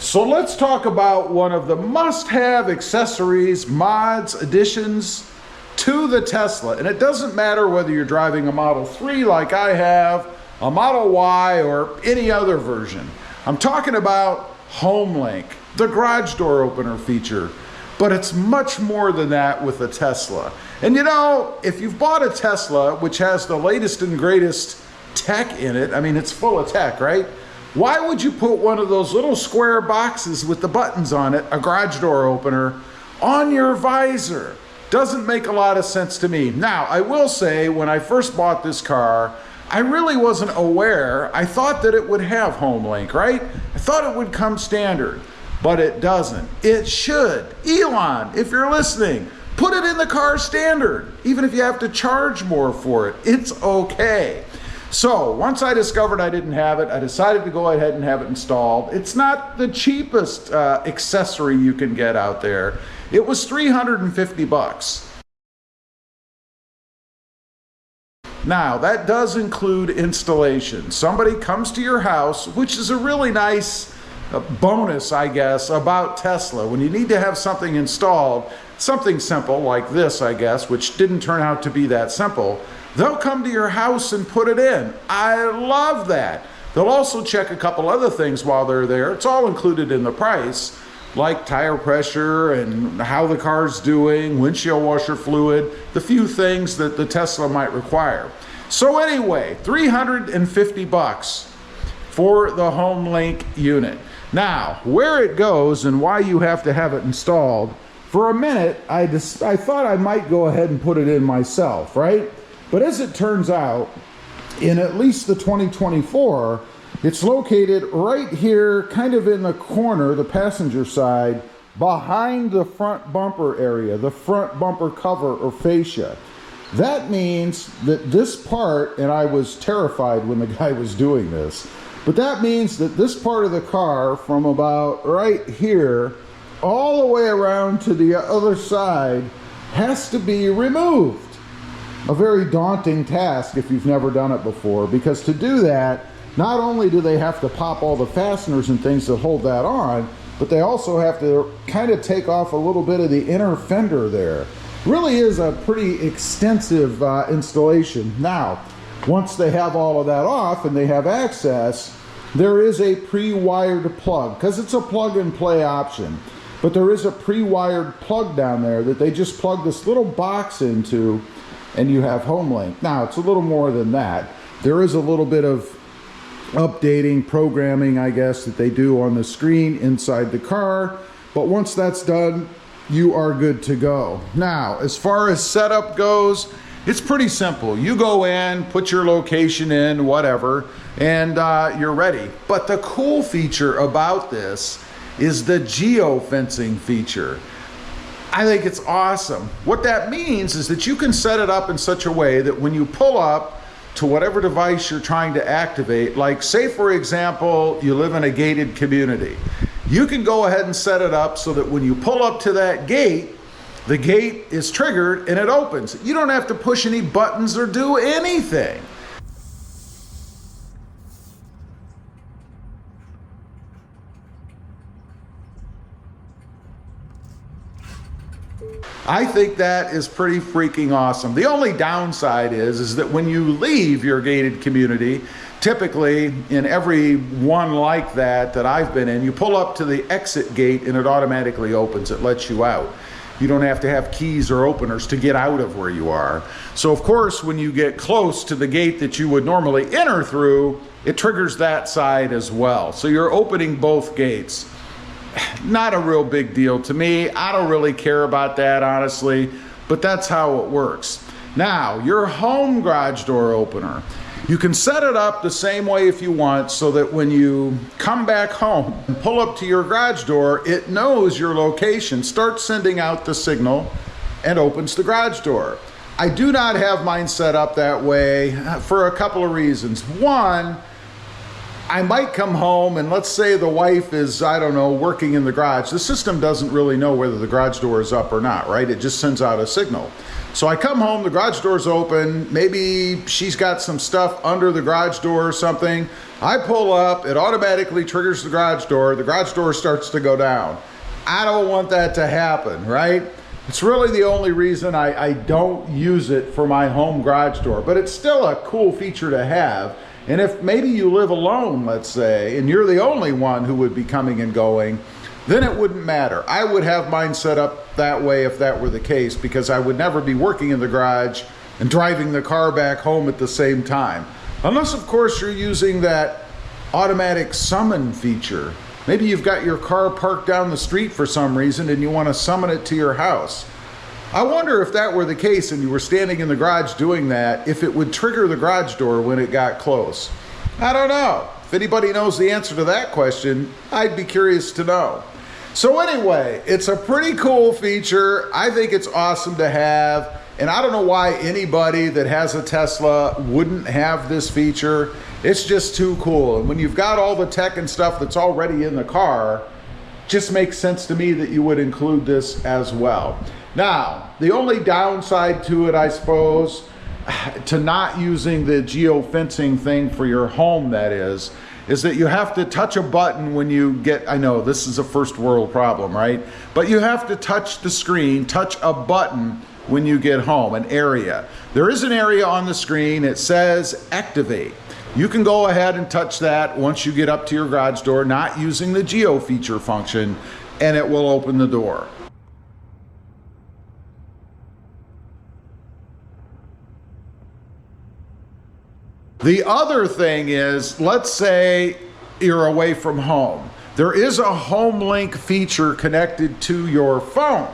So let's talk about one of the must-have accessories, mods, additions to the Tesla. And it doesn't matter whether you're driving a Model 3 like I have, a Model Y, or any other version. I'm talking about HomeLink, the garage door opener feature. But it's much more than that with a Tesla. And you know, if you've bought a Tesla, which has the latest and greatest tech in it, I mean, it's full of tech, right? Why would you put one of those little square boxes with the buttons on it, a garage door opener, on your visor? Doesn't make a lot of sense to me. Now, I will say, when I first bought this car, I really wasn't aware. I thought that it would have HomeLink, right? I thought it would come standard, but it doesn't. It should. Elon, if you're listening, put it in the car standard, even if you have to charge more for it. It's okay. So once I discovered I didn't have it, I decided to go ahead and have it installed. It's not the cheapest accessory you can get out there. It was $350. Now, that does include installation. Somebody comes to your house, which is a really nice bonus, I guess, about Tesla. When you need to have something installed, something simple like this, I guess, which didn't turn out to be that simple, they'll come to your house and put it in. I love that. They'll also check a couple other things while they're there. It's all included in the price, like tire pressure and how the car's doing, windshield washer fluid, the few things that the Tesla might require. So anyway, $350 for the HomeLink unit. Now, where it goes and why you have to have it installed, for a minute, I thought I might go ahead and put it in myself, right? But as it turns out, in at least the 2024, it's located right here, kind of in the corner, the passenger side, behind the front bumper area, the front bumper cover or fascia. That means that this part, and I was terrified when the guy was doing this, but that means that this part of the car, from about right here all the way around to the other side, has to be removed. A very daunting task if you've never done it before, because to do that, not only do they have to pop all the fasteners and things that hold that on, but they also have to kind of take off a little bit of the inner fender there. Really is a pretty extensive installation. Now, once they have all of that off and they have access, there is a pre-wired plug, because it's a plug-and-play option. But there is a pre-wired plug down there that they just plug this little box into, and you have HomeLink. Now, it's a little more than that. There is a little bit of updating, programming, I guess, that they do on the screen inside the car. But once that's done, you are good to go. Now, as far as setup goes, it's pretty simple. You go in, put your location in, whatever, and you're ready. But the cool feature about this is the geofencing feature. I think it's awesome. What that means is that you can set it up in such a way that when you pull up to whatever device you're trying to activate, like say for example, you live in a gated community, you can go ahead and set it up so that when you pull up to that gate, the gate is triggered and it opens. You don't have to push any buttons or do anything. I think that is pretty freaking awesome. The only downside is that when you leave your gated community, typically in every one like that I've been in, you pull up to the exit gate and it automatically opens. It lets you out. You don't have to have keys or openers to get out of where you are. So of course, when you get close to the gate that you would normally enter through, it triggers that side as well. So you're opening both gates. Not a real big deal to me. I don't really care about that, honestly, but that's how it works. Now, your home garage door opener, you can set it up the same way if you want, so that when you come back home and pull up to your garage door, it knows your location, starts sending out the signal, and opens the garage door. I do not have mine set up that way for a couple of reasons. One, I might come home and let's say the wife is, I don't know, working in the garage. The system doesn't really know whether the garage door is up or not, right? It just sends out a signal. So I come home, the garage door's open, maybe she's got some stuff under the garage door or something. I pull up, it automatically triggers the garage door starts to go down. I don't want that to happen, right? It's really the only reason I don't use it for my home garage door, but it's still a cool feature to have. And if maybe you live alone, let's say, and you're the only one who would be coming and going, then it wouldn't matter. I would have mine set up that way if that were the case, because I would never be working in the garage and driving the car back home at the same time. Unless, of course, you're using that automatic summon feature. Maybe you've got your car parked down the street for some reason and you want to summon it to your house. I wonder if that were the case and you were standing in the garage doing that, if it would trigger the garage door when it got close. I don't know. If anybody knows the answer to that question, I'd be curious to know. So anyway, it's a pretty cool feature. I think it's awesome to have, and I don't know why anybody that has a Tesla wouldn't have this feature. It's just too cool. And when you've got all the tech and stuff that's already in the car, it just makes sense to me that you would include this as well. Now, the only downside to it, I suppose, to not using the geofencing thing for your home, that is that you have to touch a button when you get, I know this is a first world problem, right? But you have to touch the screen, touch a button when you get home, an area. There is an area on the screen, it says activate. You can go ahead and touch that once you get up to your garage door, not using the geo feature function, and it will open the door. The other thing is, let's say you're away from home. There is a home link feature connected to your phone.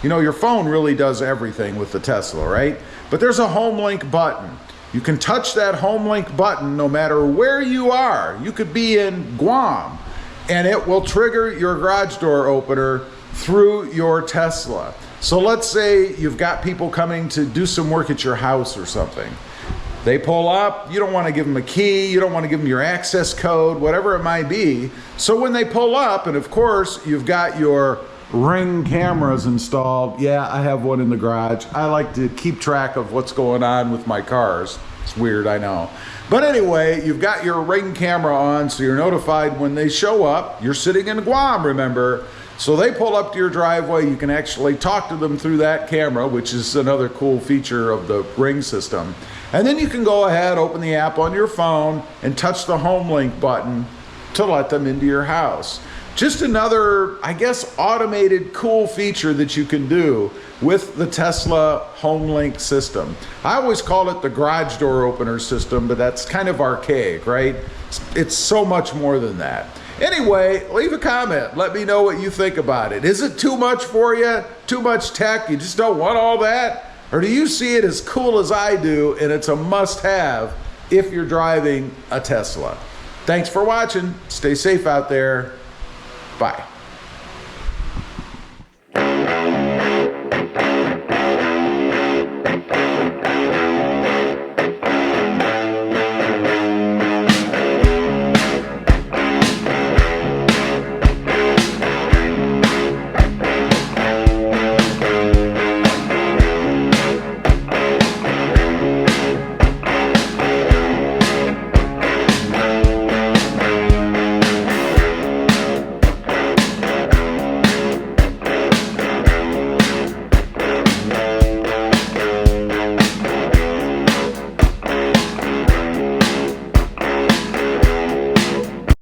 You know, your phone really does everything with the Tesla, right? But there's a home link button. You can touch that home link button no matter where you are. You could be in Guam, and it will trigger your garage door opener through your Tesla. So let's say you've got people coming to do some work at your house or something. They pull up, you don't want to give them a key, you don't want to give them your access code, whatever it might be. So when they pull up, and of course you've got your Ring cameras installed. Yeah, I have one in the garage. I like to keep track of what's going on with my cars. It's weird, I know. But anyway, you've got your Ring camera on, so you're notified when they show up. You're sitting in Guam, remember? So they pull up to your driveway, you can actually talk to them through that camera, which is another cool feature of the Ring system. And then you can go ahead, open the app on your phone, and touch the home link button to let them into your house. Just another, I guess, automated cool feature that you can do with the Tesla home link system. I always call it the garage door opener system, but that's kind of archaic, right? It's so much more than that. Anyway, leave a comment. Let me know what you think about it. Is it too much for you? Too much tech? You just don't want all that? Or do you see it as cool as I do and it's a must-have if you're driving a Tesla? Thanks for watching. Stay safe out there. Bye.